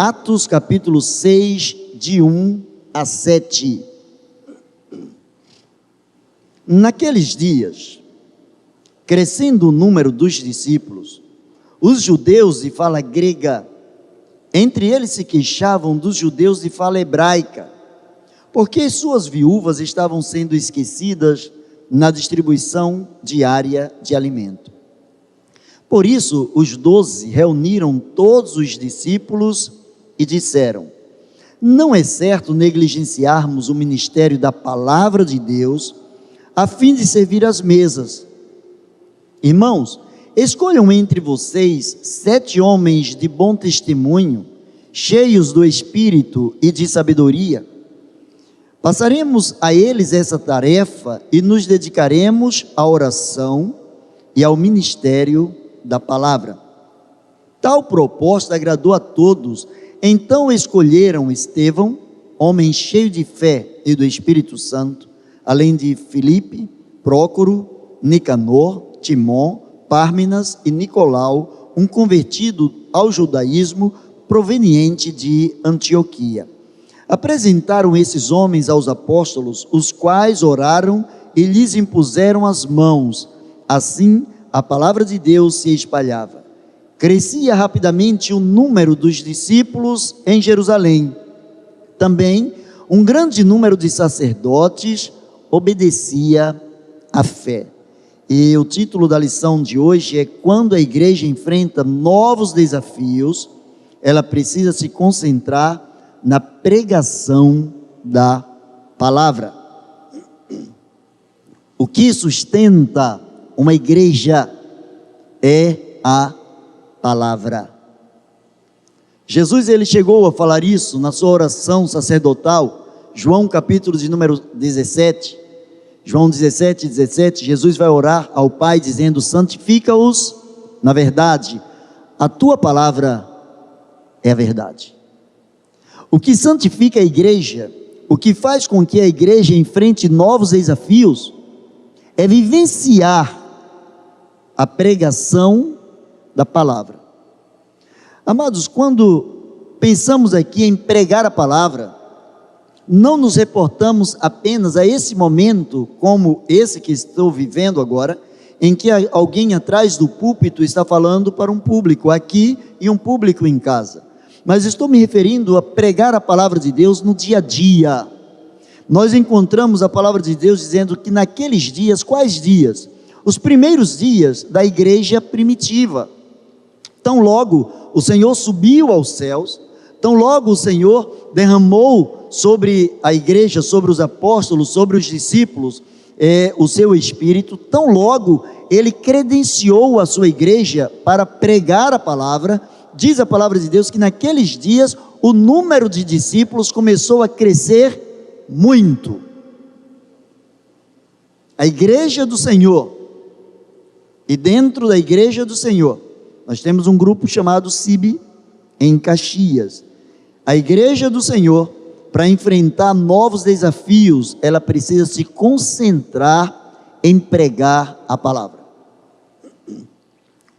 Atos capítulo 6, de 1 a 7. Naqueles dias, crescendo o número dos discípulos, os judeus de fala grega, entre eles se queixavam dos judeus de fala hebraica, porque suas viúvas estavam sendo esquecidas na distribuição diária de alimento. Por isso, os 12 reuniram todos os discípulos e disseram: não é certo negligenciarmos o ministério da palavra de Deus, a fim de servir às mesas. Irmãos, escolham entre vocês 7 homens de bom testemunho, cheios do Espírito e de sabedoria. Passaremos a eles essa tarefa e nos dedicaremos à oração e ao ministério da palavra. Tal proposta agradou a todos. Então escolheram Estevão, homem cheio de fé e do Espírito Santo, além de Filipe, Prócoro, Nicanor, Timon, Pármenas e Nicolau, um convertido ao judaísmo proveniente de Antioquia. Apresentaram esses homens aos apóstolos, os quais oraram e lhes impuseram as mãos. Assim, a palavra de Deus se espalhava. Crescia rapidamente o número dos discípulos em Jerusalém. Também um grande número de sacerdotes obedecia à fé. E o título da lição de hoje é: quando a igreja enfrenta novos desafios, ela precisa se concentrar na pregação da palavra. O que sustenta uma igreja é a palavra. Jesus, ele chegou a falar isso na sua oração sacerdotal, João capítulo de número 17, João 17, 17, Jesus vai orar ao Pai dizendo: santifica-os na verdade, a tua palavra é a verdade. O que santifica a igreja, o que faz com que a igreja enfrente novos desafios, é vivenciar a pregação da palavra. Amados, quando pensamos aqui em pregar a palavra, não nos reportamos apenas a esse momento, como esse que estou vivendo agora, em que alguém atrás do púlpito está falando para um público aqui e um público em casa, mas estou me referindo a pregar a palavra de Deus no dia a dia. Nós encontramos a palavra de Deus dizendo que naqueles dias, quais dias? Os primeiros dias da igreja primitiva. Tão logo o Senhor subiu aos céus, tão logo o Senhor derramou sobre a igreja, sobre os apóstolos, sobre os discípulos, o seu Espírito, tão logo ele credenciou a sua igreja para pregar a palavra. Diz a palavra de Deus que naqueles dias o número de discípulos começou a crescer muito. A igreja do Senhor, e dentro da igreja do Senhor, nós temos um grupo chamado CIB em Caxias. A igreja do Senhor, para enfrentar novos desafios, ela precisa se concentrar em pregar a palavra.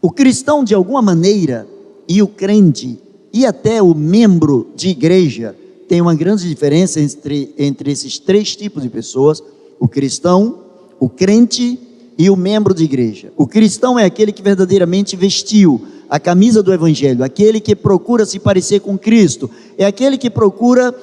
O cristão, de alguma maneira, e o crente, e até o membro de igreja, tem uma grande diferença entre esses 3 tipos de pessoas: o cristão, o crente e o membro de igreja. O cristão é aquele que verdadeiramente vestiu a camisa do evangelho, aquele que procura se parecer com Cristo, é aquele que procura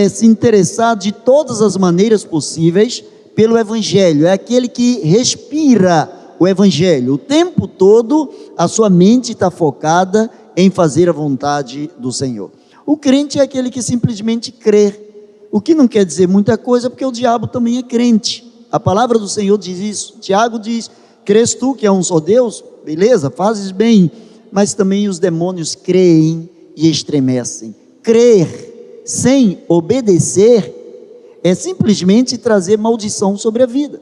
se interessar de todas as maneiras possíveis pelo evangelho, é aquele que respira o evangelho, o tempo todo a sua mente está focada em fazer a vontade do Senhor. O crente é aquele que simplesmente crê, o que não quer dizer muita coisa, porque o diabo também é crente. A palavra do Senhor diz isso. Tiago diz: crês tu que é um só Deus? Beleza, fazes bem, mas também os demônios creem e estremecem. Crer sem obedecer é simplesmente trazer maldição sobre a vida.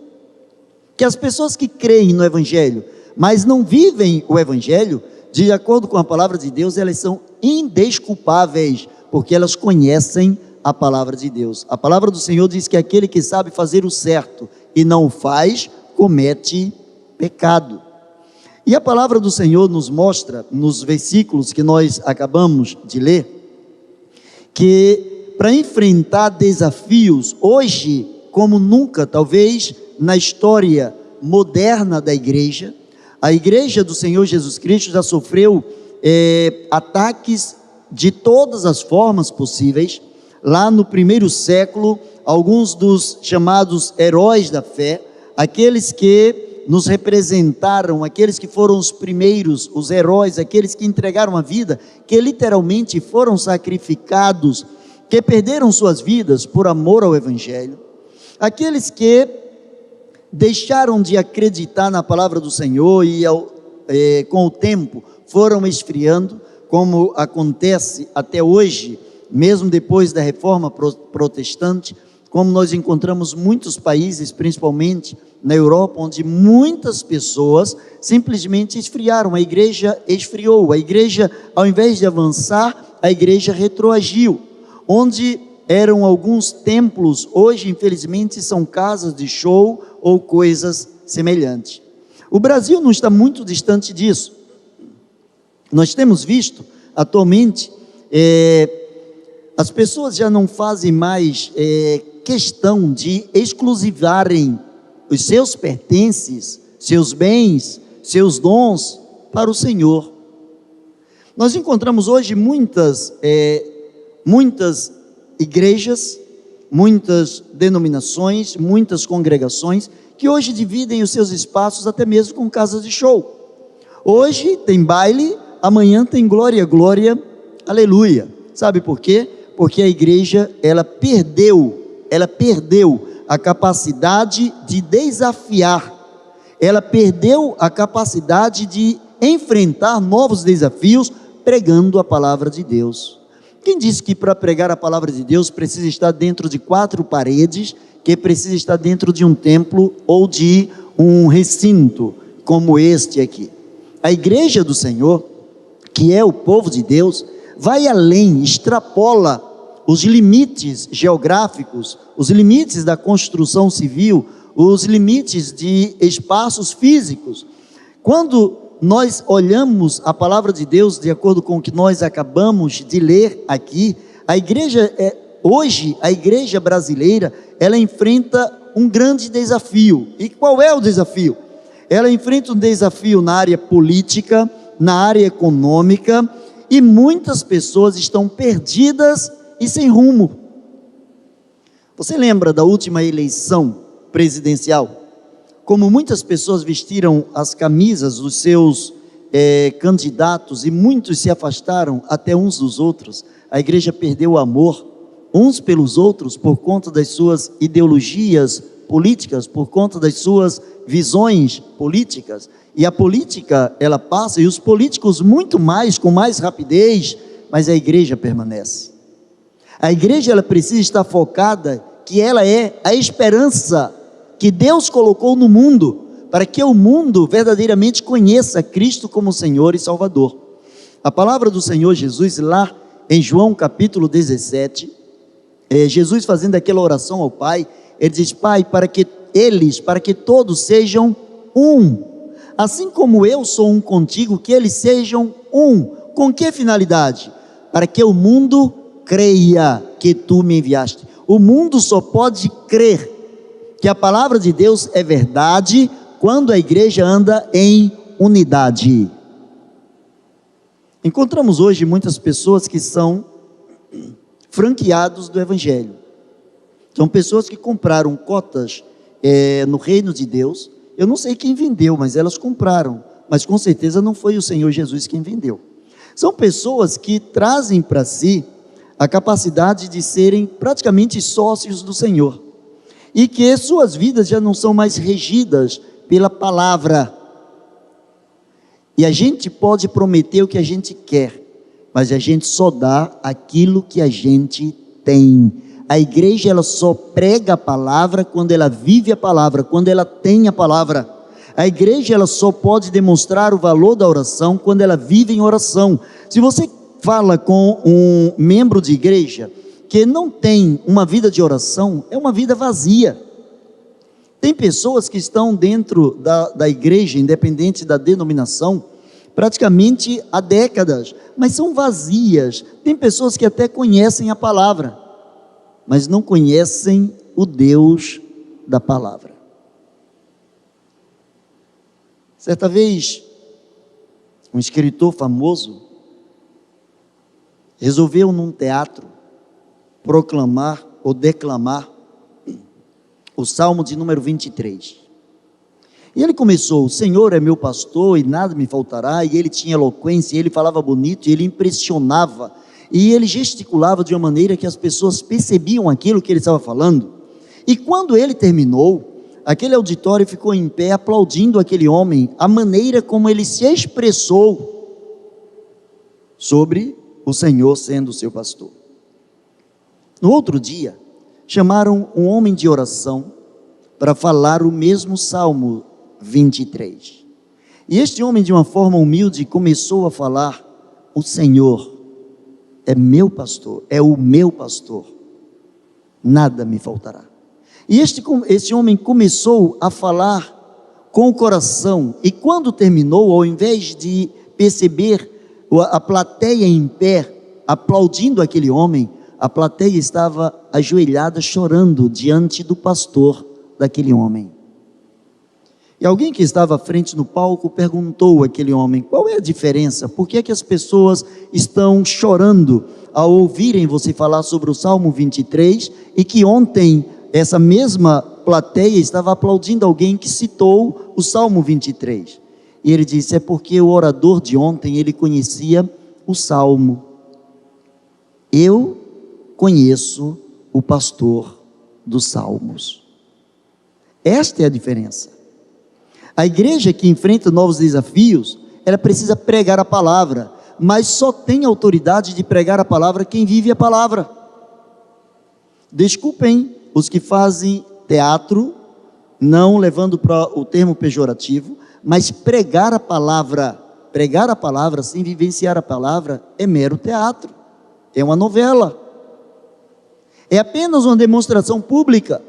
Que as pessoas que creem no evangelho, mas não vivem o evangelho, de acordo com a palavra de Deus, elas são indesculpáveis, porque elas conhecem a palavra de Deus. A palavra do Senhor diz que aquele que sabe fazer o certo e não o faz, comete pecado. E a palavra do Senhor nos mostra, nos versículos que nós acabamos de ler, que para enfrentar desafios, hoje, como nunca, talvez na história moderna da igreja, a igreja do Senhor Jesus Cristo já sofreu ataques de todas as formas possíveis. Lá no primeiro século, alguns dos chamados heróis da fé, aqueles que nos representaram, aqueles que foram os primeiros, os heróis, aqueles que entregaram a vida, que literalmente foram sacrificados, que perderam suas vidas por amor ao Evangelho, aqueles que deixaram de acreditar na palavra do Senhor e com o tempo foram esfriando, como acontece até hoje, mesmo depois da reforma protestante, como nós encontramos muitos países, principalmente na Europa, onde muitas pessoas simplesmente esfriaram, a igreja esfriou, a igreja, ao invés de avançar, a igreja retroagiu, onde eram alguns templos, hoje infelizmente são casas de show ou coisas semelhantes. O Brasil não está muito distante disso. Nós temos visto atualmente, as pessoas já não fazem mais questão de exclusivarem os seus pertences, seus bens, seus dons para o Senhor. Nós encontramos hoje muitas igrejas, muitas denominações, muitas congregações, que hoje dividem os seus espaços até mesmo com casas de show. Hoje tem baile, amanhã tem glória, glória, aleluia. Sabe por quê? Porque a igreja, ela perdeu a capacidade de desafiar, ela perdeu a capacidade de enfrentar novos desafios, pregando a palavra de Deus. Quem disse que para pregar a palavra de Deus precisa estar dentro de 4 paredes, que precisa estar dentro de um templo ou de um recinto como este aqui? A igreja do Senhor, que é o povo de Deus, vai além, extrapola os limites geográficos, os limites da construção civil, os limites de espaços físicos. Quando nós olhamos a palavra de Deus, de acordo com o que nós acabamos de ler aqui, a igreja, hoje, a igreja brasileira, ela enfrenta um grande desafio. E qual é o desafio? Ela enfrenta um desafio na área política, na área econômica, e muitas pessoas estão perdidas e sem rumo. Você lembra da última eleição presidencial? Como muitas pessoas vestiram as camisas dos seus candidatos e muitos se afastaram até uns dos outros, a igreja perdeu o amor uns pelos outros por conta das suas ideologias políticas, por conta das suas visões políticas, e a política ela passa, e os políticos muito mais, com mais rapidez, mas a igreja permanece. A igreja ela precisa estar focada, que ela é a esperança que Deus colocou no mundo, para que o mundo verdadeiramente conheça Cristo como Senhor e Salvador. A palavra do Senhor Jesus, lá em João capítulo 17, Jesus fazendo aquela oração ao Pai, ele diz: Pai, para que todos sejam um, assim como eu sou um contigo, que eles sejam um. Com que finalidade? Para que o mundo creia que tu me enviaste. O mundo só pode crer que a palavra de Deus é verdade quando a igreja anda em unidade. Encontramos hoje muitas pessoas que são franqueados do Evangelho. São pessoas que compraram cotas no reino de Deus. Eu não sei quem vendeu, mas elas compraram. Mas com certeza não foi o Senhor Jesus quem vendeu. São pessoas que trazem para si a capacidade de serem praticamente sócios do Senhor. E que suas vidas já não são mais regidas pela palavra. E a gente pode prometer o que a gente quer, mas a gente só dá aquilo que a gente tem. A igreja ela só prega a palavra quando ela vive a palavra, quando ela tem a palavra. A igreja ela só pode demonstrar o valor da oração quando ela vive em oração. Se você fala com um membro de igreja que não tem uma vida de oração, é uma vida vazia. Tem pessoas que estão dentro da igreja, independente da denominação, praticamente há décadas, mas são vazias. Tem pessoas que até conhecem a palavra, mas não conhecem o Deus da palavra. Certa vez, um escritor famoso resolveu num teatro proclamar ou declamar o Salmo de número 23. E ele começou: o Senhor é meu pastor e nada me faltará. E ele tinha eloquência, e ele falava bonito, e ele impressionava, e ele gesticulava de uma maneira que as pessoas percebiam aquilo que ele estava falando. E quando ele terminou, aquele auditório ficou em pé aplaudindo aquele homem, a maneira como ele se expressou sobre o Senhor sendo seu pastor. No outro dia, chamaram um homem de oração para falar o mesmo Salmo 23. E este homem, de uma forma humilde, começou a falar: o Senhor é meu pastor, é o meu pastor, nada me faltará. E este homem começou a falar com o coração, e quando terminou, ao invés de perceber a plateia em pé, aplaudindo aquele homem, a plateia estava ajoelhada, chorando diante do pastor daquele homem. E alguém que estava à frente no palco perguntou àquele homem: qual é a diferença? Por que é que as pessoas estão chorando ao ouvirem você falar sobre o Salmo 23 e que ontem essa mesma plateia estava aplaudindo alguém que citou o Salmo 23? E ele disse: é porque o orador de ontem, ele conhecia o Salmo. Eu conheço o pastor dos Salmos. Esta é a diferença. A igreja que enfrenta novos desafios, ela precisa pregar a palavra, mas só tem autoridade de pregar a palavra quem vive a palavra. Desculpem os que fazem teatro, não levando para o termo pejorativo, mas pregar a palavra sem vivenciar a palavra é mero teatro, é uma novela, é apenas uma demonstração pública.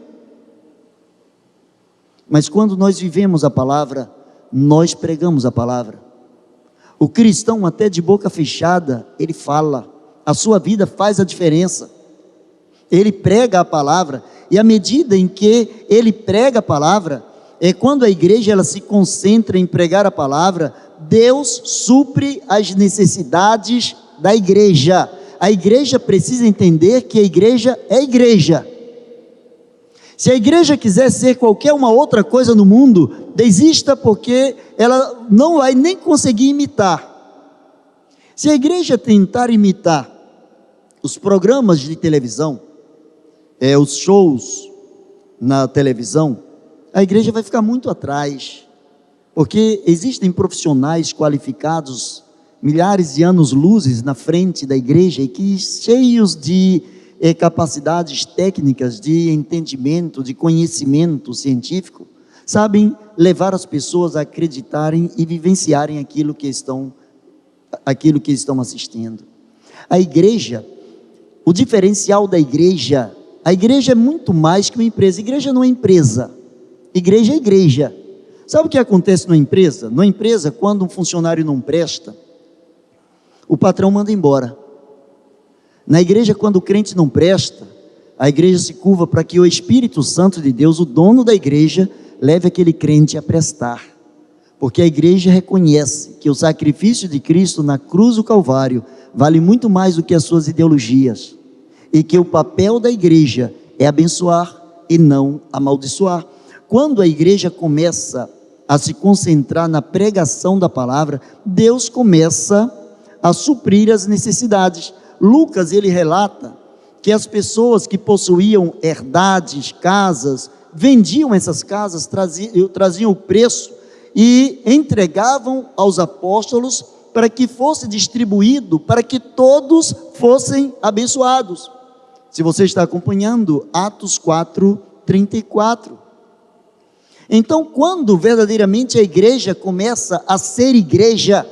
Mas quando nós vivemos a palavra, nós pregamos a palavra. O cristão, até de boca fechada, ele fala, a sua vida faz a diferença. Ele prega a palavra, e à medida em que ele prega a palavra, é quando a igreja ela se concentra em pregar a palavra, Deus supre as necessidades da igreja. A igreja precisa entender que a igreja é igreja. Se a igreja quiser ser qualquer uma outra coisa no mundo, desista, porque ela não vai nem conseguir imitar. Se a igreja tentar imitar os programas de televisão, os shows na televisão, a igreja vai ficar muito atrás, porque existem profissionais qualificados, milhares de anos-luzes na frente da igreja, e que cheios de capacidades técnicas, de entendimento, de conhecimento científico, sabem levar as pessoas a acreditarem e vivenciarem aquilo que estão assistindo. A igreja, o diferencial da igreja, a igreja é muito mais que uma empresa. A igreja não é empresa, igreja é igreja. Sabe o que acontece numa empresa? Numa empresa, quando um funcionário não presta, o patrão manda embora. Na igreja, quando o crente não presta, a igreja se curva para que o Espírito Santo de Deus, o dono da igreja, leve aquele crente a prestar. Porque a igreja reconhece que o sacrifício de Cristo na cruz do Calvário vale muito mais do que as suas ideologias, e que o papel da igreja é abençoar e não amaldiçoar. Quando a igreja começa a se concentrar na pregação da palavra, Deus começa a suprir as necessidades. Lucas, ele relata que as pessoas que possuíam herdades, casas, vendiam essas casas, traziam o preço e entregavam aos apóstolos para que fosse distribuído, para que todos fossem abençoados. Se você está acompanhando, Atos 4:34. Então, quando verdadeiramente a igreja começa a ser igreja,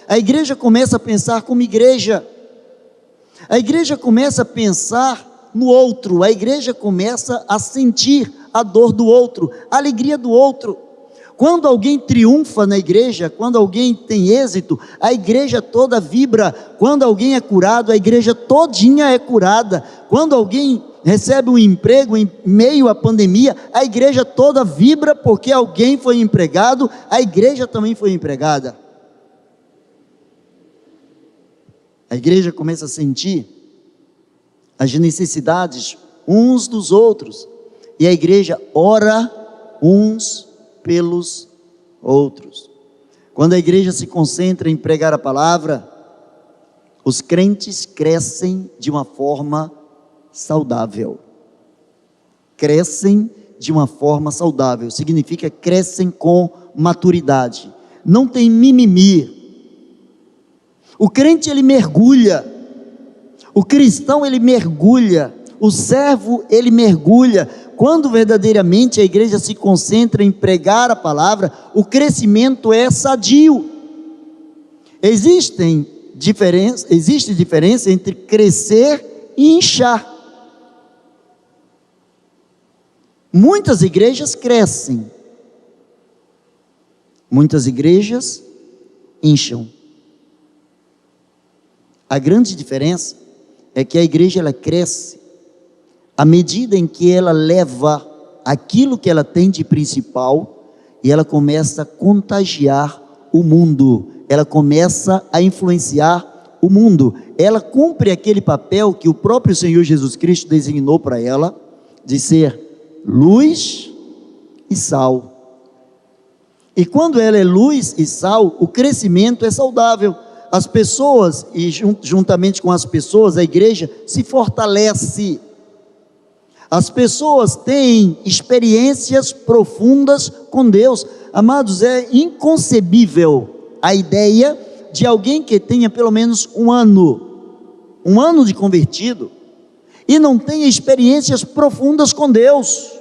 a igreja começa a pensar como igreja, a igreja começa a pensar no outro, a igreja começa a sentir a dor do outro, a alegria do outro. Quando alguém triunfa na igreja, quando alguém tem êxito, a igreja toda vibra. Quando alguém é curado, a igreja todinha é curada. Quando alguém recebe um emprego em meio à pandemia, a igreja toda vibra porque alguém foi empregado, a igreja também foi empregada. A igreja começa a sentir as necessidades uns dos outros, e a igreja ora uns pelos outros. Quando a igreja se concentra em pregar a palavra, os crentes crescem de uma forma saudável. Crescem de uma forma saudável, significa crescem com maturidade. Não tem mimimi. O crente ele mergulha, o cristão ele mergulha, o servo ele mergulha. Quando verdadeiramente a igreja se concentra em pregar a palavra, o crescimento é sadio. Existe diferença entre crescer e inchar. Muitas igrejas crescem, muitas igrejas incham. A grande diferença é que a igreja ela cresce à medida em que ela leva aquilo que ela tem de principal e ela começa a contagiar o mundo, ela começa a influenciar o mundo, ela cumpre aquele papel que o próprio Senhor Jesus Cristo designou para ela, de ser luz e sal. E quando ela é luz e sal, o crescimento é saudável. As pessoas, e juntamente com as pessoas, a igreja se fortalece. As pessoas têm experiências profundas com Deus. Amados, é inconcebível a ideia de alguém que tenha pelo menos um ano de convertido, e não tenha experiências profundas com Deus.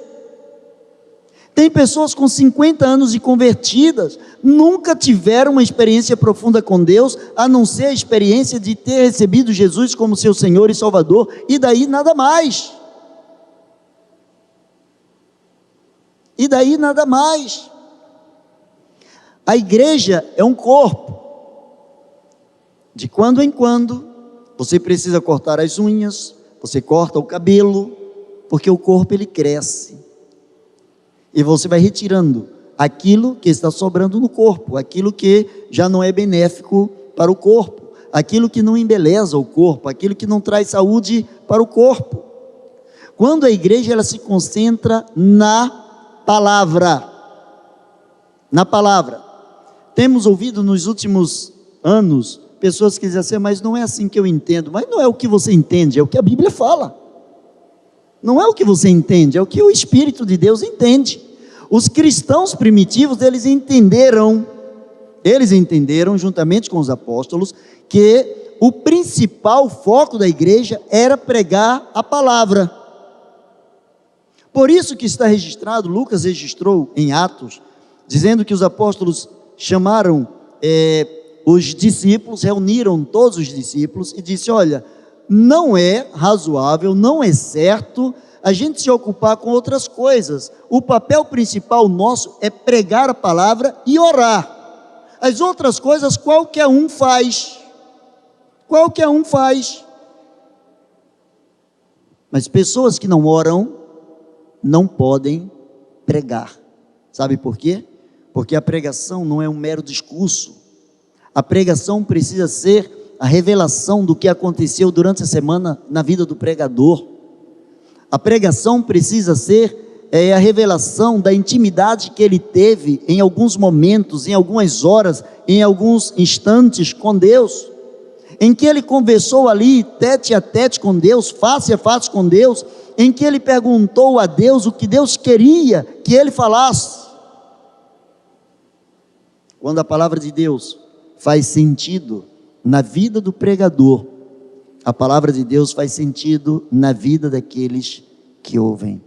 Tem pessoas com 50 anos de convertidas, nunca tiveram uma experiência profunda com Deus, a não ser a experiência de ter recebido Jesus como seu Senhor e Salvador, e daí nada mais. E daí nada mais. A igreja é um corpo. De quando em quando, você precisa cortar as unhas, você corta o cabelo, porque o corpo ele cresce. E você vai retirando aquilo que está sobrando no corpo, aquilo que já não é benéfico para o corpo, aquilo que não embeleza o corpo, aquilo que não traz saúde para o corpo. Quando a igreja ela se concentra na palavra, temos ouvido nos últimos anos pessoas que dizem assim, mas não é assim que eu entendo. Mas não é o que você entende, é o que a Bíblia fala. Não é o que você entende, é o que o Espírito de Deus entende. Os cristãos primitivos, eles entenderam juntamente com os apóstolos, que o principal foco da igreja era pregar a palavra. Por isso que está registrado, Lucas registrou em Atos, dizendo que os apóstolos chamaram os discípulos, reuniram todos os discípulos e disse, olha, não é razoável, não é certo a gente se ocupar com outras coisas. O papel principal nosso é pregar a palavra e orar. As outras coisas qualquer um faz. Mas pessoas que não oram não podem pregar. Sabe por quê? Porque a pregação não é um mero discurso. A pregação precisa ser a revelação do que aconteceu durante a semana na vida do pregador. A pregação precisa ser a revelação da intimidade que ele teve em alguns momentos, em algumas horas, em alguns instantes com Deus, em que ele conversou ali tete a tete com Deus, face a face com Deus, em que ele perguntou a Deus o que Deus queria que ele falasse. Quando a palavra de Deus faz sentido na vida do pregador, a palavra de Deus faz sentido na vida daqueles que ouvem.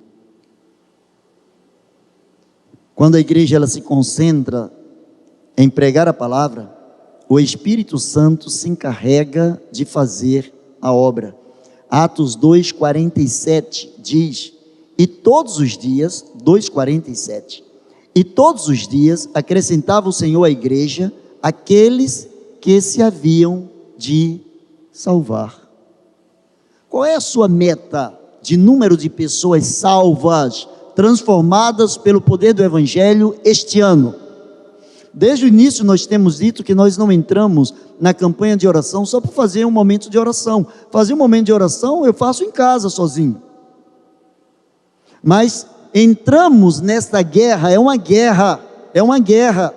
Quando a igreja ela se concentra em pregar a palavra, o Espírito Santo se encarrega de fazer a obra. Atos 2:47 diz, e todos os dias, 2:47, E todos os dias acrescentava o Senhor à igreja aqueles que se haviam de salvar. Qual é a sua meta de número de pessoas salvas, transformadas pelo poder do Evangelho este ano? Desde o início nós temos dito que nós não entramos na campanha de oração só para fazer um momento de oração. Fazer um momento de oração eu faço em casa sozinho. Mas entramos nesta guerra, é uma guerra.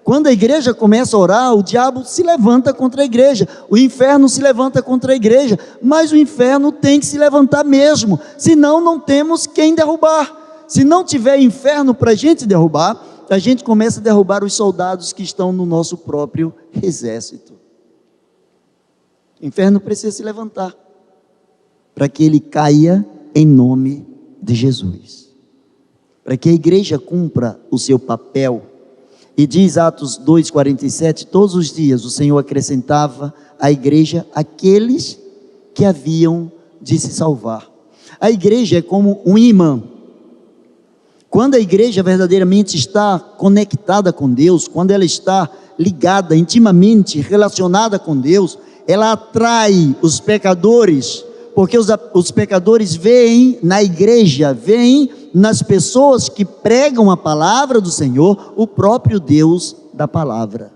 Quando a igreja começa a orar, o diabo se levanta contra a igreja, o inferno se levanta contra a igreja, mas o inferno tem que se levantar mesmo, senão não temos quem derrubar. Se não tiver inferno para a gente derrubar, a gente começa a derrubar os soldados que estão no nosso próprio exército. O inferno precisa se levantar, para que ele caia em nome de Jesus, para que a igreja cumpra o seu papel. E diz Atos 2,47, todos os dias o Senhor acrescentava à igreja aqueles que haviam de se salvar. A igreja é como um imã. Quando a igreja verdadeiramente está conectada com Deus, quando ela está ligada, intimamente relacionada com Deus, ela atrai os pecadores, porque os pecadores veem na igreja, veem nas pessoas que pregam a palavra do Senhor, o próprio Deus da palavra.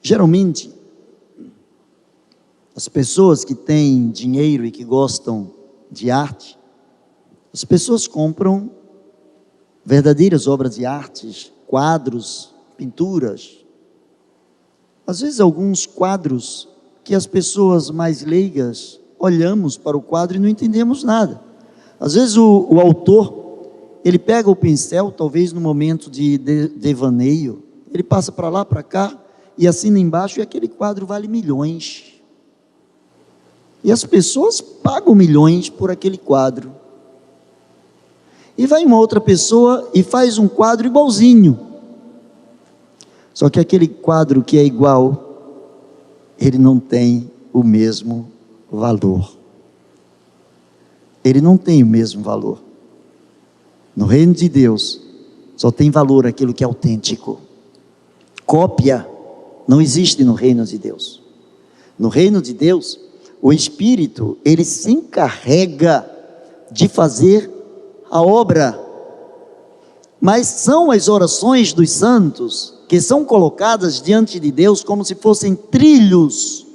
Geralmente, as pessoas que têm dinheiro e que gostam de arte, as pessoas compram verdadeiras obras de arte, quadros, pinturas. Às vezes alguns quadros que as pessoas mais leigas olhamos para o quadro e não entendemos nada. Às vezes o autor, ele pega o pincel, talvez no momento de devaneio, ele passa para lá, para cá, e assina embaixo, e aquele quadro vale milhões. E as pessoas pagam milhões por aquele quadro. E vai uma outra pessoa e faz um quadro igualzinho. Só que aquele quadro que é igual, ele não tem o mesmo valor. Ele não tem o mesmo valor. No reino de Deus, só tem valor aquilo que é autêntico. Cópia não existe no reino de Deus. No reino de Deus, o Espírito, ele se encarrega de fazer a obra. Mas são as orações dos santos que são colocadas diante de Deus como se fossem trilhos,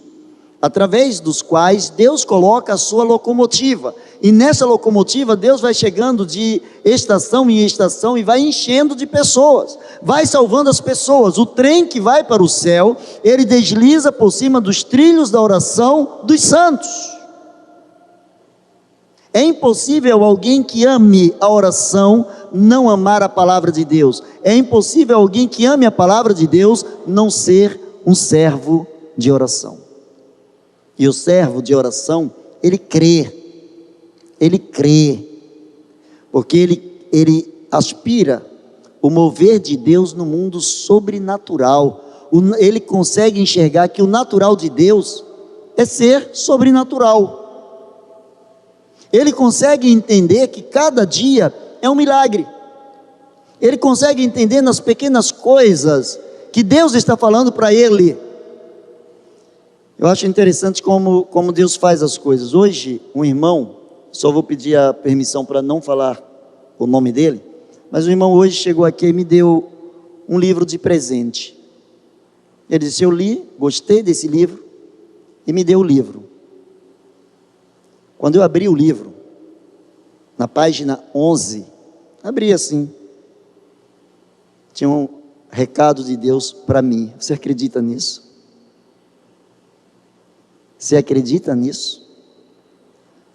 através dos quais Deus coloca a sua locomotiva, e nessa locomotiva Deus vai chegando de estação em estação e vai enchendo de pessoas, vai salvando as pessoas. O trem que vai para o céu, ele desliza por cima dos trilhos da oração dos santos. É impossível alguém que ame a oração não amar a palavra de Deus. É impossível alguém que ame a palavra de Deus não ser um servo de oração. E o servo de oração, ele crê, porque ele aspira o mover de Deus no mundo sobrenatural. Ele consegue enxergar que o natural de Deus é ser sobrenatural. Ele consegue entender que cada dia é um milagre. Ele consegue entender nas pequenas coisas que Deus está falando para ele. Eu acho interessante como Deus faz as coisas. Hoje, um irmão, só vou pedir a permissão para não falar o nome dele, mas o irmão hoje chegou aqui e me deu um livro de presente. Ele disse: eu li, gostei desse livro, e me deu o livro. Quando eu abri o livro, na página 11, abri assim, tinha um recado de Deus para mim. Você acredita nisso? Você acredita nisso?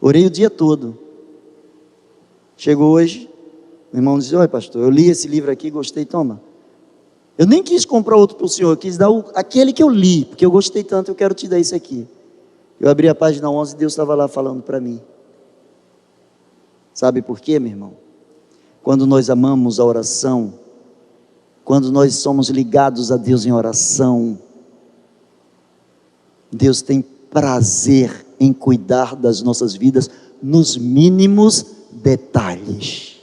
Orei o dia todo. Chegou hoje, o irmão disse: oi pastor, eu li esse livro aqui, gostei, toma. Eu nem quis comprar outro para o senhor, eu quis dar aquele que eu li, porque eu gostei tanto, eu quero te dar esse aqui. Eu abri a página 11 e Deus estava lá falando para mim. Sabe por quê, meu irmão? Quando nós amamos a oração, quando nós somos ligados a Deus em oração, Deus tem prazer em cuidar das nossas vidas nos mínimos detalhes.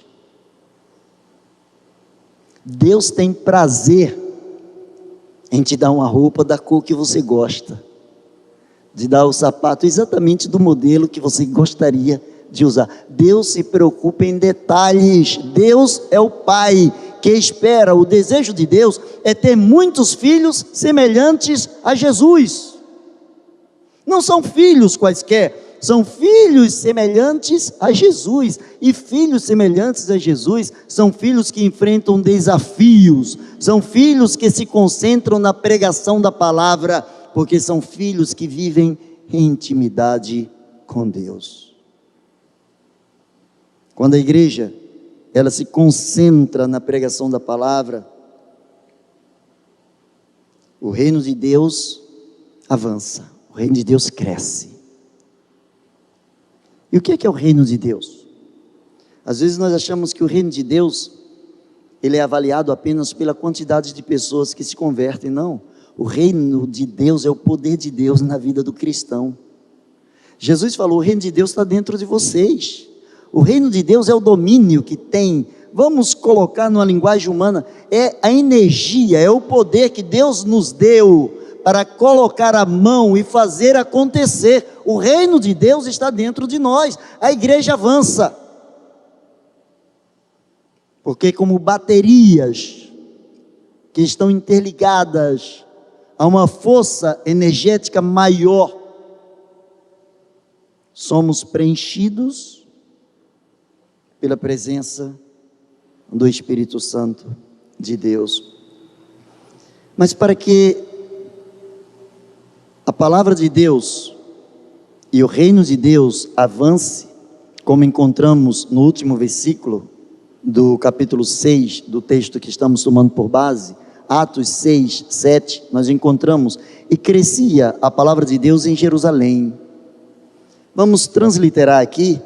Deus tem prazer em te dar uma roupa da cor que você gosta, de dar o sapato exatamente do modelo que você gostaria de usar. Deus se preocupa em detalhes. Deus é o Pai que espera. O desejo de Deus é ter muitos filhos semelhantes a Jesus. Não são filhos quaisquer, são filhos semelhantes a Jesus. E filhos semelhantes a Jesus são filhos que enfrentam desafios, são filhos que se concentram na pregação da palavra, porque são filhos que vivem em intimidade com Deus. Quando a igreja, ela se concentra na pregação da palavra, o reino de Deus avança, o reino de Deus cresce. E o que é o reino de Deus? Às vezes nós achamos que o reino de Deus, ele é avaliado apenas pela quantidade de pessoas que se convertem. Não, o reino de Deus é o poder de Deus na vida do cristão. Jesus falou, o reino de Deus está dentro de vocês. O reino de Deus é o domínio que tem, vamos colocar numa linguagem humana, é a energia, é o poder que Deus nos deu para colocar a mão e fazer acontecer. O reino de Deus está dentro de nós. A igreja avança, porque como baterias que estão interligadas a uma força energética maior, somos preenchidos pela presença do Espírito Santo de Deus. Mas para que a palavra de Deus e o reino de Deus avance, como encontramos no último versículo do capítulo 6, do texto que estamos tomando por base, Atos 6, 7, nós encontramos, e crescia a palavra de Deus em Jerusalém. Vamos transliterar aqui,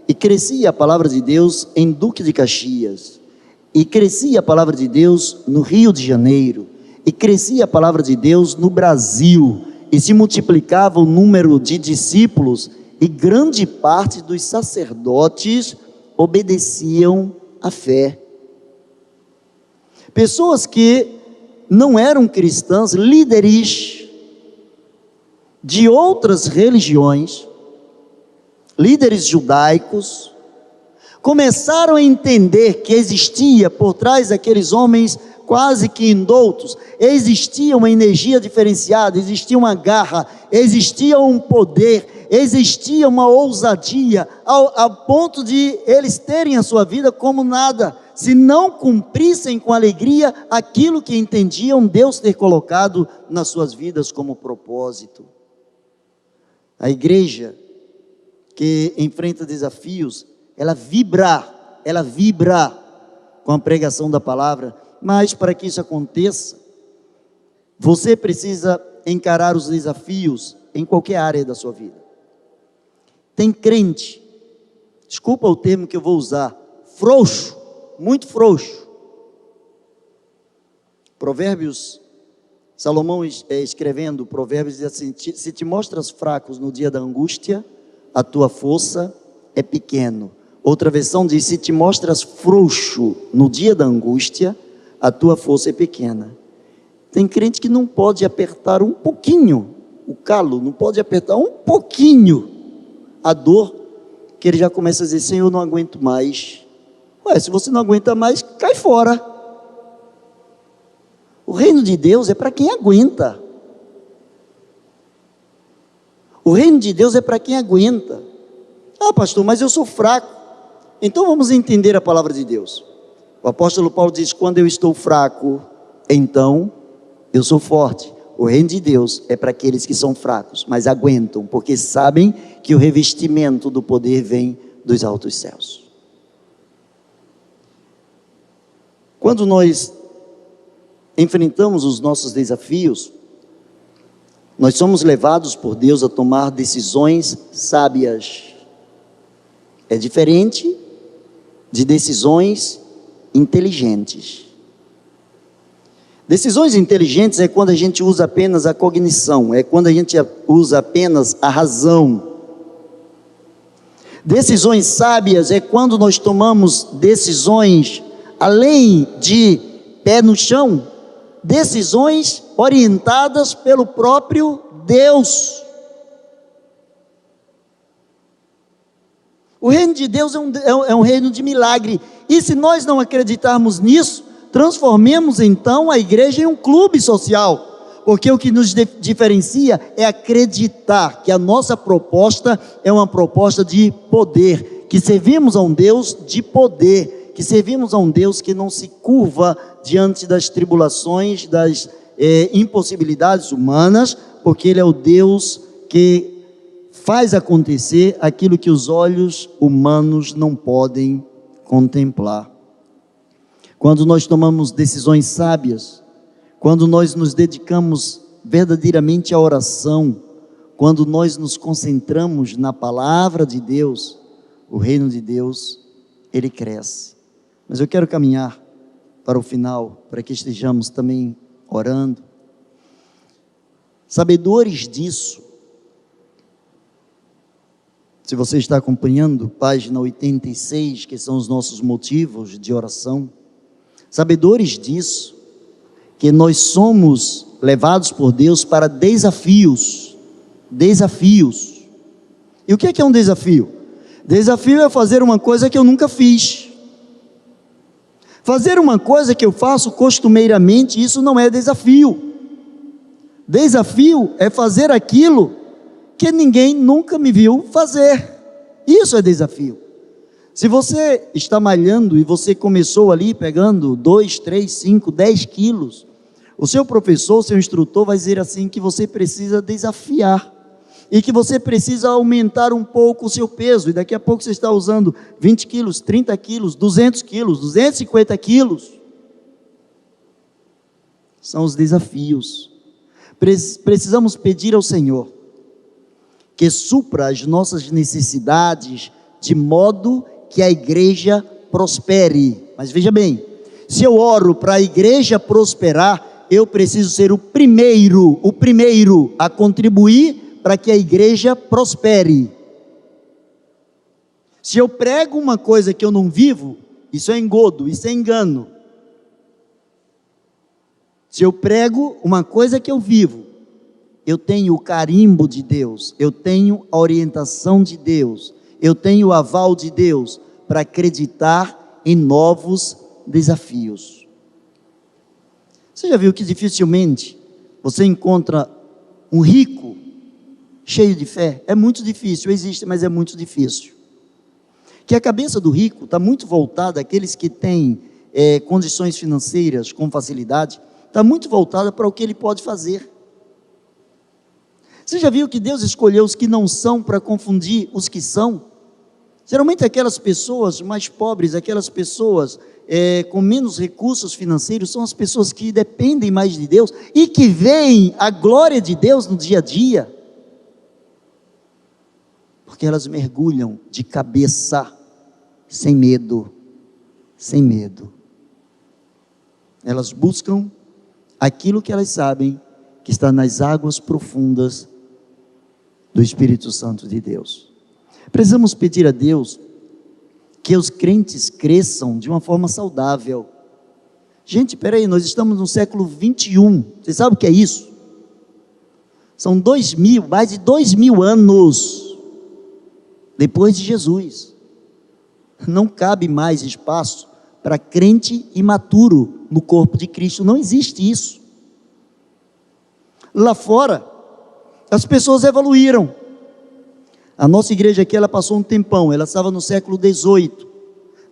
e crescia a palavra de Deus em Duque de Caxias, e crescia a palavra de Deus no Rio de Janeiro, e crescia a palavra de Deus no Brasil, e se multiplicava o número de discípulos, e grande parte dos sacerdotes obedeciam à fé. Pessoas que não eram cristãs, líderes de outras religiões, líderes judaicos, começaram a entender que existia por trás daqueles homens quase que indoutos, existia uma energia diferenciada, existia uma garra, existia um poder, existia uma ousadia, ao ponto de eles terem a sua vida como nada, se não cumprissem com alegria aquilo que entendiam Deus ter colocado nas suas vidas como propósito. A igreja que enfrenta desafios, ela vibra com a pregação da palavra, mas para que isso aconteça, você precisa encarar os desafios em qualquer área da sua vida. Tem crente, desculpa o termo que eu vou usar, frouxo, muito frouxo. Provérbios, Salomão escrevendo Provérbios diz assim, se te mostras fracos no dia da angústia, a tua força é pequena. Outra versão diz, se te mostras frouxo no dia da angústia, a tua força é pequena. Tem crente que não pode apertar um pouquinho o calo, não pode apertar um pouquinho a dor, que ele já começa a dizer, Senhor, eu não aguento mais. Ué, se você não aguenta mais, cai fora. O reino de Deus é para quem aguenta. O reino de Deus é para quem aguenta. Ah, pastor, mas eu sou fraco. Então vamos entender a palavra de Deus. O apóstolo Paulo diz, quando eu estou fraco, então eu sou forte. O reino de Deus é para aqueles que são fracos, mas aguentam, porque sabem que o revestimento do poder vem dos altos céus. Quando nós enfrentamos os nossos desafios, nós somos levados por Deus a tomar decisões sábias. É diferente de decisões inteligentes. Decisões inteligentes é quando a gente usa apenas a cognição, é quando a gente usa apenas a razão, Decisões sábias é quando nós tomamos decisões além de pé no chão, decisões orientadas pelo próprio Deus. O reino de Deus é um reino de milagre, e se nós não acreditarmos nisso, transformemos então a igreja em um clube social, porque o que nos diferencia é acreditar que a nossa proposta é uma proposta de poder, que servimos a um Deus de poder, que servimos a um Deus que não se curva diante das tribulações, das impossibilidades humanas, porque Ele é o Deus que faz acontecer aquilo que os olhos humanos não podem contemplar. Quando nós tomamos decisões sábias, quando nós nos dedicamos verdadeiramente à oração, quando nós nos concentramos na palavra de Deus, o reino de Deus, ele cresce. Mas eu quero caminhar para o final, para que estejamos também orando. Sabedores disso, se você está acompanhando, página 86, que são os nossos motivos de oração, sabedores disso, que nós somos levados por Deus para desafios. E o que é um desafio? Desafio é fazer uma coisa que eu nunca fiz. Fazer uma coisa que eu faço costumeiramente, isso não é desafio. Desafio é fazer aquilo que ninguém nunca me viu fazer. Isso é desafio. Se você está malhando e você começou ali pegando 2, 3, 5, 10 quilos, o seu professor, o seu instrutor vai dizer assim que você precisa desafiar e que você precisa aumentar um pouco o seu peso, e daqui a pouco você está usando 20 quilos, 30 quilos, 200 quilos, 250 quilos. São os desafios. Precisamos pedir ao Senhor que supra as nossas necessidades de modo que a igreja prospere. Mas veja bem, se eu oro para a igreja prosperar, eu preciso ser o primeiro a contribuir para que a igreja prospere. Se eu prego uma coisa que eu não vivo, isso é engodo, isso é engano. Se eu prego uma coisa que eu vivo, eu tenho o carimbo de Deus, eu tenho a orientação de Deus, eu tenho o aval de Deus para acreditar em novos desafios. Você já viu que dificilmente você encontra um rico cheio de fé? É muito difícil, existe, mas é muito difícil. Que a cabeça do rico está muito voltada àqueles que têm condições financeiras com facilidade, está muito voltada para o que ele pode fazer. Você já viu que Deus escolheu os que não são para confundir os que são? Geralmente aquelas pessoas mais pobres, aquelas pessoas com menos recursos financeiros, são as pessoas que dependem mais de Deus e que veem a glória de Deus no dia a dia, porque elas mergulham de cabeça, sem medo, elas buscam aquilo que elas sabem que está nas águas profundas do Espírito Santo de Deus. Precisamos pedir a Deus que os crentes cresçam de uma forma saudável. Gente, peraí, nós estamos no século 21, você sabe o que é isso? São mais de 2000 anos depois de Jesus. Não cabe mais espaço para crente imaturo no corpo de Cristo, não existe isso. Lá fora, as pessoas evoluíram. A nossa igreja aqui, ela passou um tempão, ela estava no século 18,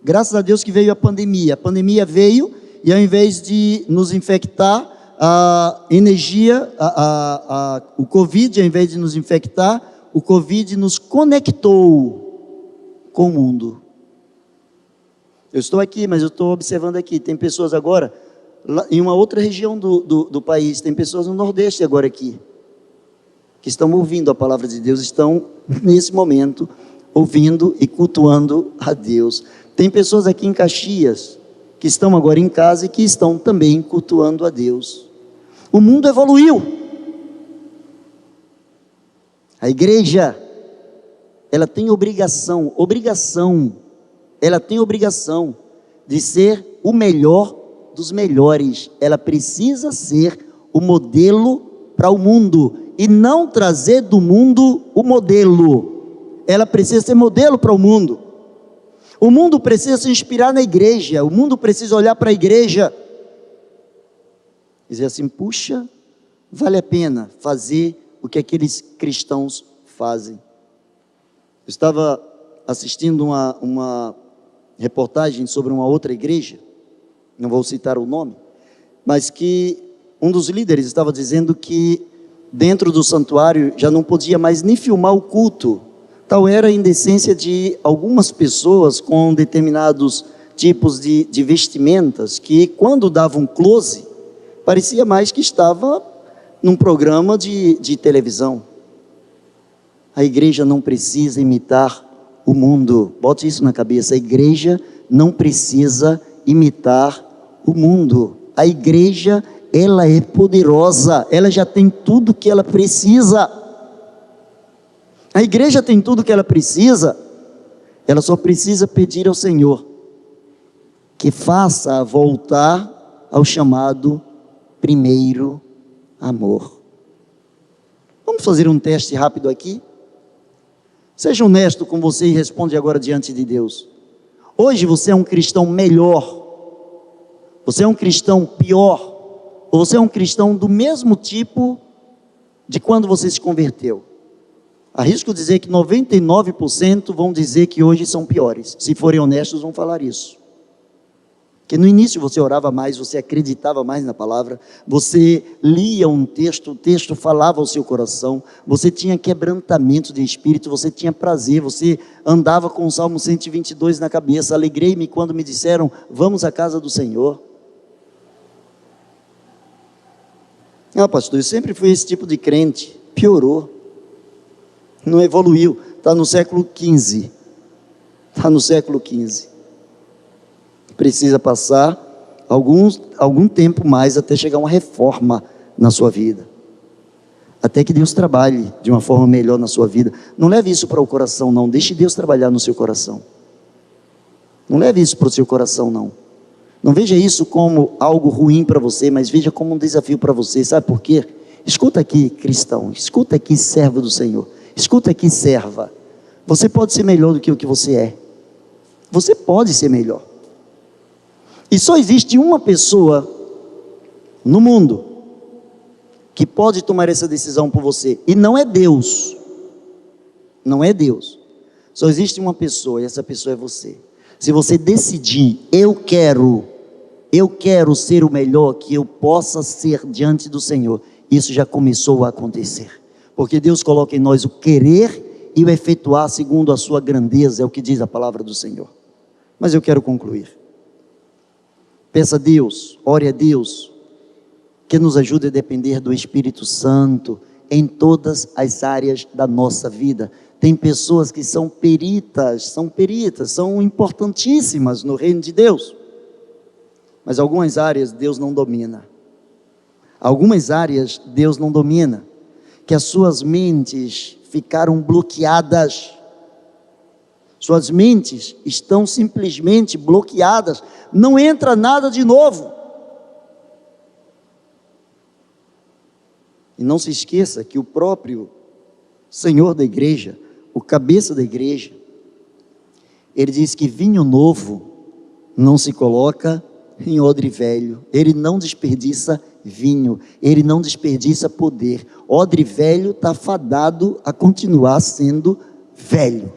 graças a Deus que veio a pandemia veio, e ao invés de nos infectar, o Covid, ao invés de nos infectar, o Covid nos conectou com o mundo. Eu estou aqui, mas eu estou observando aqui, tem pessoas agora, lá, em uma outra região do país, tem pessoas no Nordeste agora aqui, que estão ouvindo a palavra de Deus, estão nesse momento ouvindo e cultuando a Deus. Tem pessoas aqui em Caxias, que estão agora em casa e que estão também cultuando a Deus. O mundo evoluiu. A igreja ela tem obrigação, ela tem obrigação de ser o melhor dos melhores. Ela precisa ser o modelo para o mundo e não trazer do mundo o modelo. Ela precisa ser modelo para o mundo. O mundo precisa se inspirar na igreja, o mundo precisa olhar para a igreja e dizer assim: puxa, vale a pena fazer o que aqueles cristãos fazem. Eu estava assistindo uma reportagem sobre uma outra igreja, não vou citar o nome, mas que um dos líderes estava dizendo que dentro do santuário já não podia mais nem filmar o culto. Tal era a indecência de algumas pessoas com determinados tipos de vestimentas, que quando dava um close, parecia mais que estava num programa de televisão. A igreja não precisa imitar o mundo. Bote isso na cabeça. A igreja não precisa imitar o mundo. A igreja, ela é poderosa. Ela já tem tudo que ela precisa. A igreja tem tudo que ela precisa. Ela só precisa pedir ao Senhor que faça voltar ao chamado primeiro amor. Vamos fazer um teste rápido aqui? Seja honesto com você e responde agora diante de Deus. Hoje você é um cristão melhor? Você é um cristão pior? Ou você é um cristão do mesmo tipo de quando você se converteu? Arrisco dizer que 99% vão dizer que hoje são piores. Se forem honestos, vão falar isso. Porque no início você orava mais, você acreditava mais na palavra, você lia um texto, o texto falava ao seu coração, você tinha quebrantamento de espírito, você tinha prazer, você andava com o Salmo 122 na cabeça. Alegrei-me quando me disseram: vamos à casa do Senhor. Ah, pastor, eu sempre fui esse tipo de crente. Piorou, não evoluiu, está no século XV, está no século XV. Precisa passar algum tempo mais até chegar uma reforma na sua vida, até que Deus trabalhe de uma forma melhor na sua vida. Não leve isso para o coração, não. Deixe Deus trabalhar no seu coração. Não leve isso para o seu coração, não. Não veja isso como algo ruim para você, mas veja como um desafio para você. Sabe por quê? Escuta aqui, cristão, escuta aqui, servo do Senhor, escuta aqui, serva. Você pode ser melhor do que o que você é. Você pode ser melhor. E só existe uma pessoa no mundo que pode tomar essa decisão por você, e não é Deus. Não é Deus. Só existe uma pessoa, e essa pessoa é você. Se você decidir: eu quero ser o melhor que eu possa ser diante do Senhor, isso já começou a acontecer, porque Deus coloca em nós o querer e o efetuar segundo a sua grandeza, é o que diz a palavra do Senhor. Mas eu quero concluir. Peça a Deus, ore a Deus, que nos ajude a depender do Espírito Santo em todas as áreas da nossa vida. Tem pessoas que são peritas, são importantíssimas no reino de Deus, mas algumas áreas Deus não domina. Algumas áreas Deus não domina, que as suas mentes ficaram bloqueadas. Suas mentes estão simplesmente bloqueadas, não entra nada de novo. E não se esqueça que o próprio Senhor da igreja, o cabeça da igreja, ele diz que vinho novo não se coloca em odre velho. Ele não desperdiça vinho, ele não desperdiça poder. Odre velho está fadado a continuar sendo velho.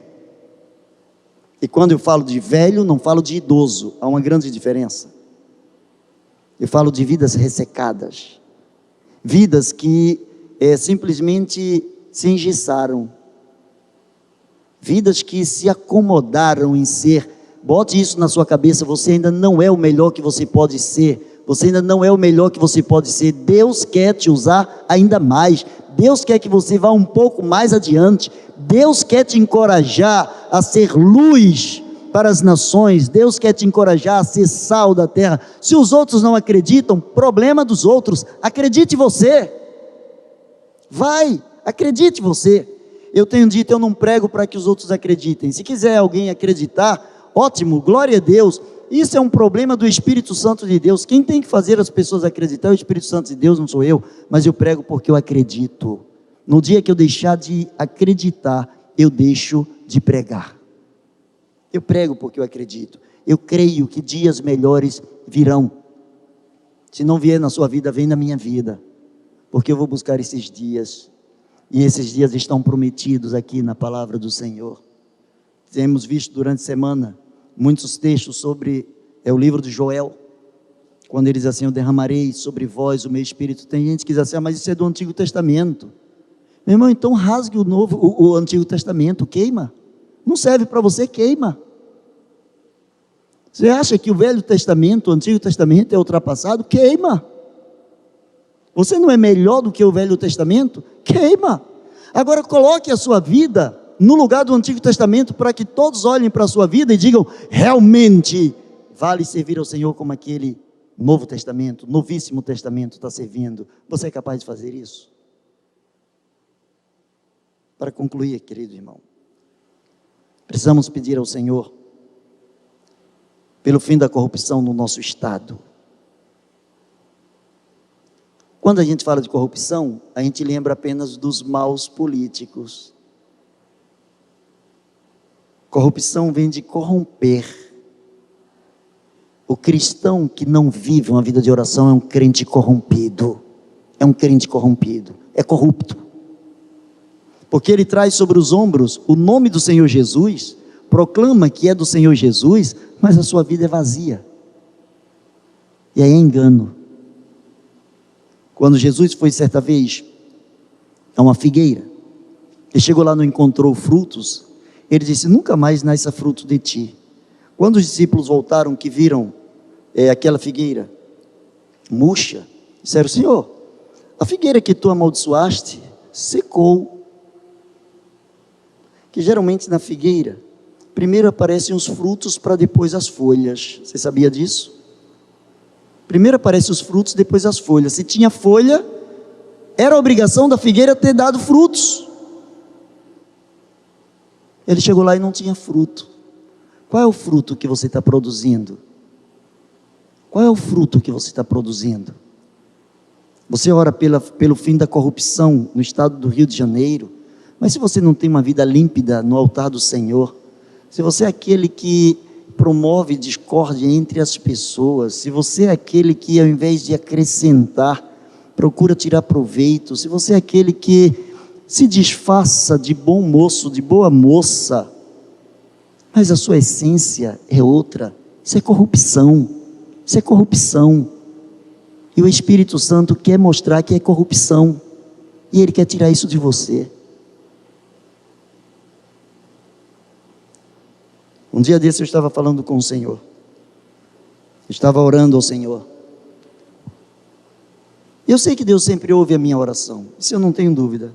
E quando eu falo de velho, não falo de idoso, há uma grande diferença. Eu falo de vidas ressecadas, vidas que simplesmente se engessaram, vidas que se acomodaram em ser. Bote isso na sua cabeça: você ainda não é o melhor que você pode ser, você ainda não é o melhor que você pode ser. Deus quer te usar ainda mais, Deus quer que você vá um pouco mais adiante, Deus quer te encorajar a ser luz para as nações, Deus quer te encorajar a ser sal da terra. Se os outros não acreditam, problema dos outros, acredite você, vai, acredite você. Eu tenho dito, eu não prego para que os outros acreditem. Se quiser alguém acreditar, ótimo, glória a Deus. Isso é um problema do Espírito Santo de Deus. Quem tem que fazer as pessoas acreditar é o Espírito Santo de Deus, não sou eu, mas eu prego porque eu acredito. No dia que eu deixar de acreditar, eu deixo de pregar. Eu prego porque eu acredito. Eu creio que dias melhores virão. Se não vier na sua vida, vem na minha vida, porque eu vou buscar esses dias, e esses dias estão prometidos aqui na palavra do Senhor. Temos visto durante a semana muitos textos sobre o livro de Joel, quando ele diz assim: eu derramarei sobre vós o meu espírito. Tem gente que diz assim: mas isso é do Antigo Testamento. Meu irmão, então rasgue o Antigo Testamento, queima. Não serve para você, queima. Você acha que o Velho Testamento, o Antigo Testamento é ultrapassado? Queima. Você não é melhor do que o Velho Testamento? Queima. Agora coloque a sua vida no lugar do Antigo Testamento, para que todos olhem para a sua vida e digam: realmente vale servir ao Senhor como aquele Novo Testamento, Novíssimo Testamento está servindo. Você é capaz de fazer isso? Para concluir, querido irmão, precisamos pedir ao Senhor pelo fim da corrupção no nosso Estado. Quando a gente fala de corrupção, a gente lembra apenas dos maus políticos. Corrupção vem de corromper. O cristão que não vive uma vida de oração é um crente corrompido. É um crente corrompido, é corrupto. Porque ele traz sobre os ombros o nome do Senhor Jesus, proclama que é do Senhor Jesus, mas a sua vida é vazia. E aí é engano. Quando Jesus foi certa vez a uma figueira, ele chegou lá, não encontrou frutos, ele disse: nunca mais nasça fruto de ti. Quando os discípulos voltaram, que viram aquela figueira murcha, disseram: Senhor, a figueira que tu amaldiçoaste secou. Que geralmente na figueira, primeiro aparecem os frutos para depois as folhas. Você sabia disso? Primeiro aparecem os frutos, depois as folhas. Se tinha folha, era a obrigação da figueira ter dado frutos. Ele chegou lá e não tinha fruto. Qual é o fruto que você está produzindo? Qual é o fruto que você está produzindo? Você ora pelo fim da corrupção no estado do Rio de Janeiro, mas se você não tem uma vida límpida no altar do Senhor, se você é aquele que promove discórdia entre as pessoas, se você é aquele que, ao invés de acrescentar, procura tirar proveito, se você é aquele que se disfarça de bom moço, de boa moça, mas a sua essência é outra, isso é corrupção. Isso é corrupção. E o Espírito Santo quer mostrar que é corrupção, e Ele quer tirar isso de você. Um dia desse eu estava falando com o Senhor, estava orando ao Senhor. Eu sei que Deus sempre ouve a minha oração, isso eu não tenho dúvida.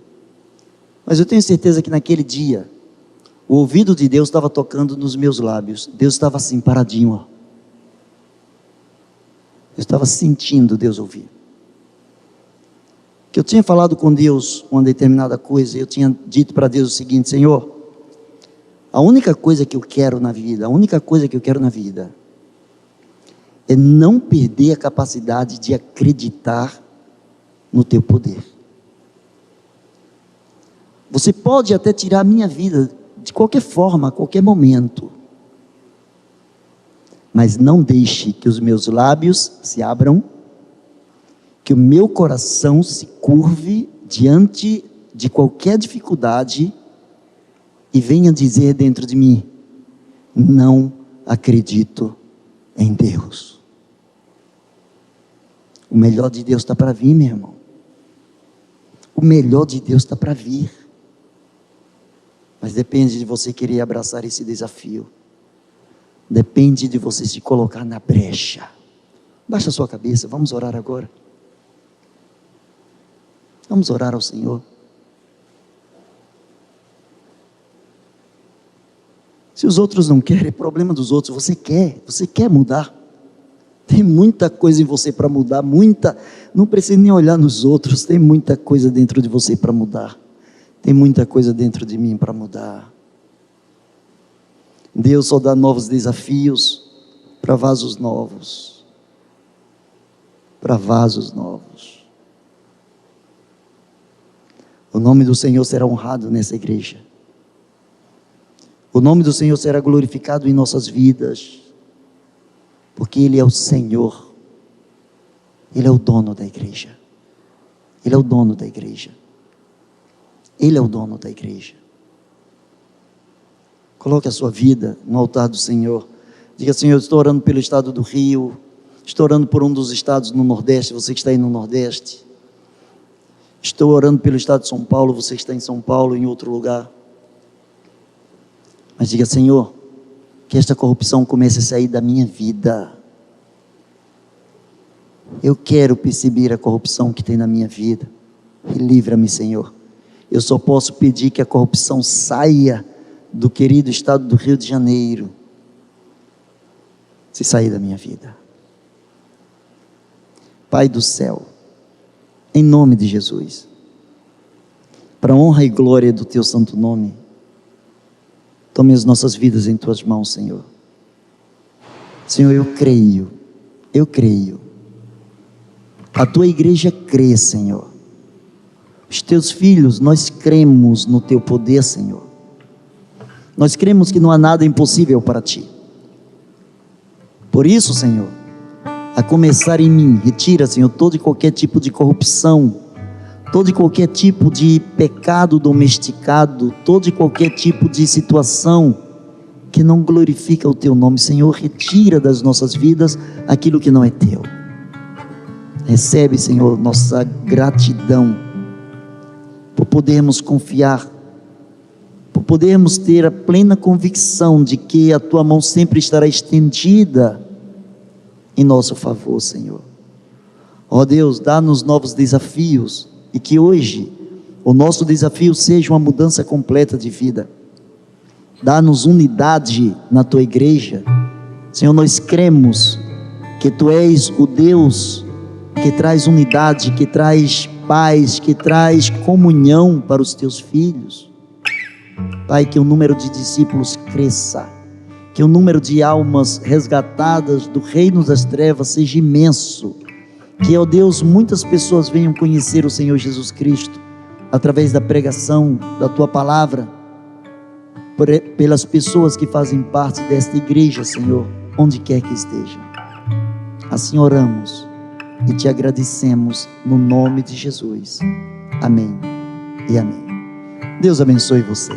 Mas eu tenho certeza que naquele dia, o ouvido de Deus estava tocando nos meus lábios. Deus estava assim, paradinho, ó. Eu estava sentindo Deus ouvir. Que eu tinha falado com Deus uma determinada coisa, eu tinha dito para Deus o seguinte: Senhor, a única coisa que eu quero na vida, é não perder a capacidade de acreditar no Teu poder. Você pode até tirar a minha vida de qualquer forma, a qualquer momento, mas não deixe que os meus lábios se abram, que o meu coração se curve diante de qualquer dificuldade e venha dizer dentro de mim: não acredito em Deus. O melhor de Deus está para vir, meu irmão. O melhor de Deus está para vir. Mas depende de você querer abraçar esse desafio. Depende de você se colocar na brecha. Baixa a sua cabeça, vamos orar agora. Vamos orar ao Senhor. Se os outros não querem, é problema dos outros. Você quer mudar. Tem muita coisa em você para mudar, não precisa nem olhar nos outros, tem muita coisa dentro de você para mudar. Tem muita coisa dentro de mim para mudar. Deus só dá novos desafios para vasos novos. Para vasos novos. O nome do Senhor será honrado nessa igreja. O nome do Senhor será glorificado em nossas vidas. Porque Ele é o Senhor. Ele é o dono da igreja. Ele é o dono da igreja. Ele é o dono da igreja. Coloque a sua vida no altar do Senhor. Diga: Senhor, eu estou orando pelo estado do Rio. Estou orando por um dos estados no Nordeste. Você que está aí no Nordeste. Estou orando pelo estado de São Paulo. Você que está em São Paulo, em outro lugar. Mas diga: Senhor, que esta corrupção comece a sair da minha vida. Eu quero perceber a corrupção que tem na minha vida. E livra-me, Senhor. Eu só posso pedir que a corrupção saia do querido estado do Rio de Janeiro, se sair da minha vida. Pai do céu, em nome de Jesus, para a honra e glória do Teu santo nome, tome as nossas vidas em Tuas mãos, Senhor. Senhor, eu creio. A Tua igreja crê, Senhor. Os Teus filhos, nós cremos no Teu poder, Senhor. Nós cremos que não há nada impossível para Ti. Por isso, Senhor, a começar em mim, retira, Senhor, todo e qualquer tipo de corrupção, todo e qualquer tipo de pecado domesticado, todo e qualquer tipo de situação que não glorifica o Teu nome. Senhor, retira das nossas vidas aquilo que não é Teu. Recebe, Senhor, nossa gratidão por podermos confiar, por podermos ter a plena convicção de que a Tua mão sempre estará estendida em nosso favor, Senhor. Ó Deus, dá-nos novos desafios, e que hoje o nosso desafio seja uma mudança completa de vida. Dá-nos unidade na Tua igreja. Senhor, nós cremos que Tu és o Deus que traz unidade, que traz paz, que traz comunhão para os Teus filhos. Pai, que o número de discípulos cresça, que o número de almas resgatadas do reino das trevas seja imenso, que, ó Deus, muitas pessoas venham conhecer o Senhor Jesus Cristo, através da pregação da Tua palavra, pelas pessoas que fazem parte desta igreja, Senhor, onde quer que estejam. Assim oramos e Te agradecemos no nome de Jesus. Amém e amém. Deus abençoe você.